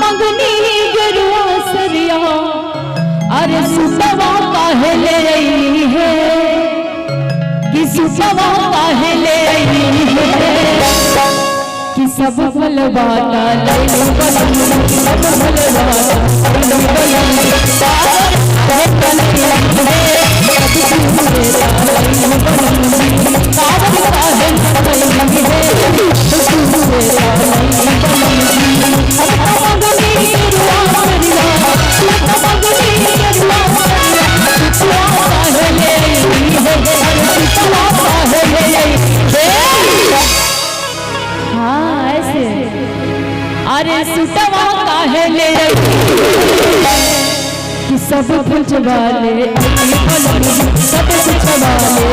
मंगनी गेरुआ सरिया अरे सुतवा काहे ले आई है कि सुतवा काहे ले आई है कि सब फलवाना लैलू बलम सब फलवाना लैलू बलम सावन कल के सब मेरा लैलू बलम सावन काहे लैलू है तू मेरा लैलू बलम मंगनी गेरुआ सरिया मंगनी गेरुआ सरिया सुतवा काहे ले आई है सुतवा काहे ले आई है। हाँ ऐसे अरे सुतवा काहे ले कि सब कुछ वाले सब कुछ वाले